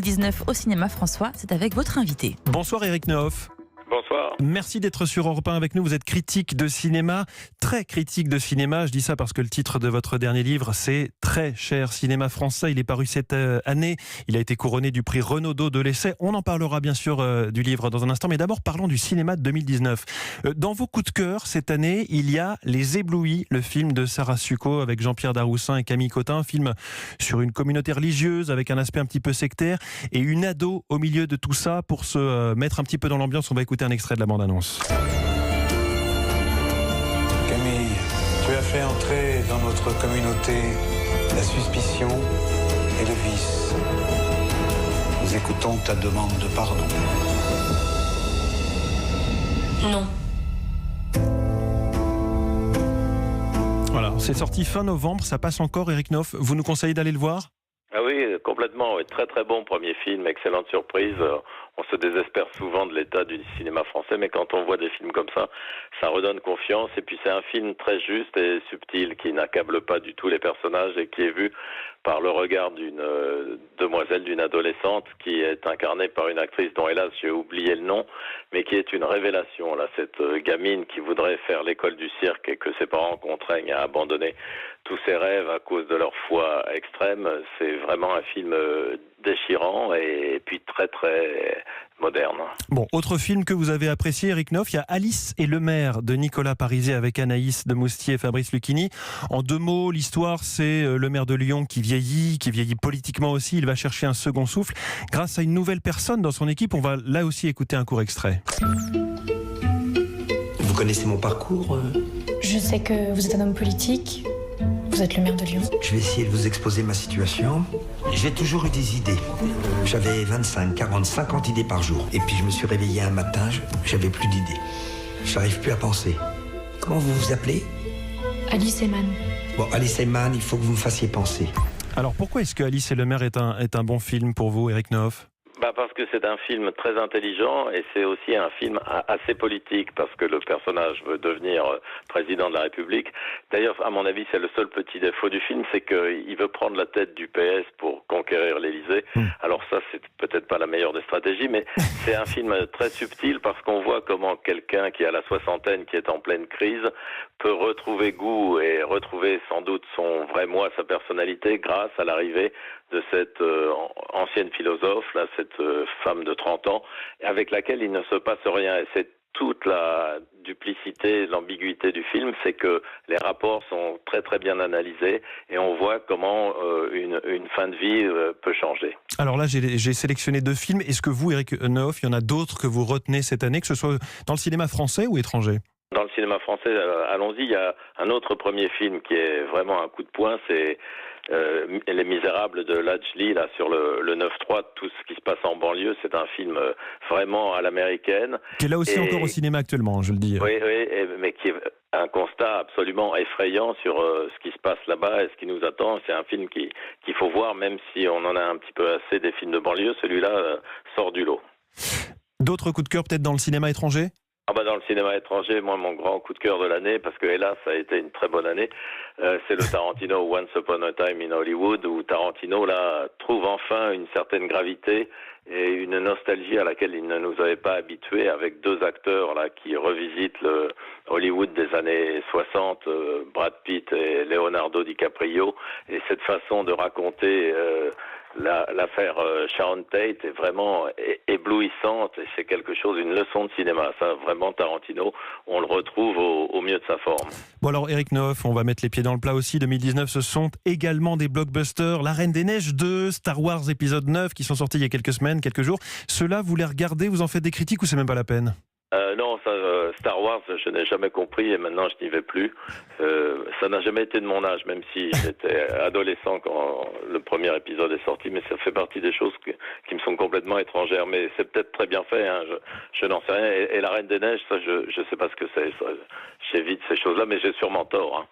2019 au cinéma François. C'est avec votre invité. Bonsoir Éric Nehoff. Bonsoir. Merci d'être sur Europe 1 avec nous. Vous êtes critique de cinéma, très critique de cinéma. Je dis ça parce que le titre de votre dernier livre, c'est Très cher cinéma français. Il est paru cette année. Il a été couronné du prix Renaudot de l'essai. On en parlera bien sûr du livre dans un instant. Mais d'abord, parlons du cinéma de 2019. Dans vos coups de cœur, cette année, il y a Les Éblouis, le film de Sarah Succo avec Jean-Pierre Daroussin et Camille Cotin. Un film sur une communauté religieuse avec un aspect un petit peu sectaire et une ado au milieu de tout ça pour se mettre un petit peu dans l'ambiance. On va écouter un extrait de la bande-annonce. Camille, tu as fait entrer dans notre communauté la suspicion et le vice. Nous écoutons ta demande de pardon. Non. Voilà, c'est sorti fin novembre, ça passe encore. Éric Nehoff, vous nous conseillez d'aller le voir ? Ah oui, complètement. Oui. Très très bon premier film, excellente surprise. On se désespère souvent de l'état du cinéma français, mais quand on voit des films comme ça redonne confiance. Et puis c'est un film très juste et subtil qui n'accable pas du tout les personnages et qui est vu par le regard d'une demoiselle, d'une adolescente qui est incarnée par une actrice dont hélas j'ai oublié le nom, mais qui est une révélation. Là, cette gamine qui voudrait faire l'école du cirque et que ses parents contraignent à abandonner tous ses rêves à cause de leur foi extrême. C'est vraiment un film déchirant et puis très très moderne. Bon, autre film que vous avez apprécié, Éric Nehoff, il y a Alice et le maire de Nicolas Pariset avec Anaïs de Moustier et Fabrice Lucchini. En deux mots, l'histoire, c'est le maire de Lyon qui vieillit politiquement aussi. Il va chercher un second souffle. Grâce à une nouvelle personne dans son équipe, on va là aussi écouter un court extrait. Vous connaissez mon parcours Je sais que vous êtes un homme politique. Vous êtes le maire de Lyon. Je vais essayer de vous exposer ma situation. J'ai toujours eu des idées. J'avais 25, 40, 50 idées par jour. Et puis je me suis réveillé un matin, j'avais plus d'idées. Je n'arrive plus à penser. Comment vous vous appelez ? Alice Eman. Bon, Alice Eman, il faut que vous me fassiez penser. Alors pourquoi est-ce que Alice et le maire est un bon film pour vous, Éric Nehoff ? Parce que c'est un film très intelligent et c'est aussi un film assez politique parce que le personnage veut devenir président de la République. D'ailleurs, à mon avis, c'est le seul petit défaut du film, c'est qu'il veut prendre la tête du PS pour conquérir l'Élysée. Alors ça, c'est peut-être pas la meilleure des stratégies, mais c'est un film très subtil parce qu'on voit comment quelqu'un qui a la soixantaine, qui est en pleine crise, peut retrouver goût et retrouver sans doute son vrai moi, sa personnalité, grâce à l'arrivée de cette ancienne philosophe, là, cette femme de 30 ans, avec laquelle il ne se passe rien. Et c'est toute la duplicité, l'ambiguïté du film, c'est que les rapports sont très très bien analysés et on voit comment une fin de vie peut changer. Alors là, j'ai sélectionné deux films. Est-ce que vous, Éric Nehoff, il y en a d'autres que vous retenez cette année, que ce soit dans le cinéma français ou étranger ? Dans le cinéma français, allons-y, il y a un autre premier film qui est vraiment un coup de poing, c'est Les Misérables de Lajli, là, sur le 9-3, tout ce qui se passe en banlieue. C'est un film vraiment à l'américaine. Qui est là aussi encore au cinéma actuellement, je le dis. Oui, mais qui est un constat absolument effrayant sur ce qui se passe là-bas et ce qui nous attend. C'est un film qu'il faut voir, même si on en a un petit peu assez des films de banlieue. Celui-là sort du lot. D'autres coups de cœur peut-être dans le cinéma étranger ? Dans le cinéma étranger, moi, mon grand coup de cœur de l'année, parce que hélas, ça a été une très bonne année, c'est le Tarantino Once Upon a Time in Hollywood, où Tarantino, là, trouve enfin une certaine gravité et une nostalgie à laquelle il ne nous avait pas habitués, avec deux acteurs, là, qui revisitent le Hollywood des années 60, Brad Pitt et Leonardo DiCaprio, et cette façon de raconter l'affaire Sharon Tate est vraiment éblouissante et c'est quelque chose, une leçon de cinéma. Ça, vraiment, Tarantino, on le retrouve au mieux de sa forme. Bon alors, Éric Nehoff, on va mettre les pieds dans le plat aussi. 2019, ce sont également des blockbusters. La Reine des Neiges 2, Star Wars épisode 9, qui sont sortis il y a quelques semaines, quelques jours. Ceux-là, vous les regardez, vous en faites des critiques ou c'est même pas la peine ? Non, ça, Star Wars, je n'ai jamais compris et maintenant je n'y vais plus. Ça n'a jamais été de mon âge, même si j'étais adolescent quand le premier épisode est sorti, mais ça fait partie des choses qui me sont complètement étrangères. Mais c'est peut-être très bien fait, hein, je n'en sais rien. Et la Reine des Neiges, ça, je sais pas ce que c'est. J'évite ces choses-là, mais j'ai sûrement tort. Hein.